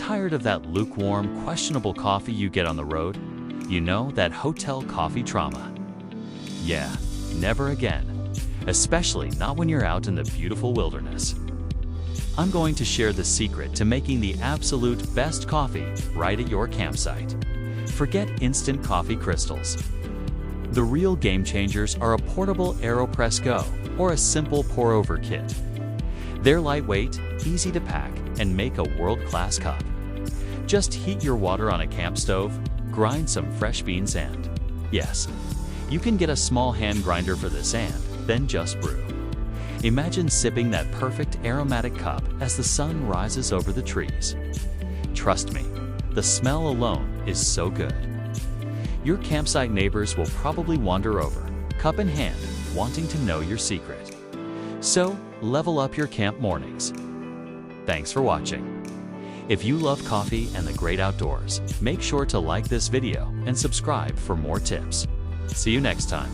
Tired of that lukewarm, questionable coffee you get on the road? You know, that hotel coffee trauma. Yeah, never again. Especially not when you're out in the beautiful wilderness. I'm going to share the secret to making the absolute best coffee right at your campsite. Forget instant coffee crystals. The real game changers are a portable AeroPress Go or a simple pour-over kit. They're lightweight, easy to pack, and make a world-class cup. Just heat your water on a camp stove, grind some fresh beans and, yes, you can get a small hand grinder for this and then just brew. Imagine sipping that perfect aromatic cup as the sun rises over the trees. Trust me, the smell alone is so good. Your campsite neighbors will probably wander over, cup in hand, wanting to know your secret. So, level up your camp mornings. Thanks for watching. If you love coffee and the great outdoors, make sure to like this video and subscribe for more tips. See you next time.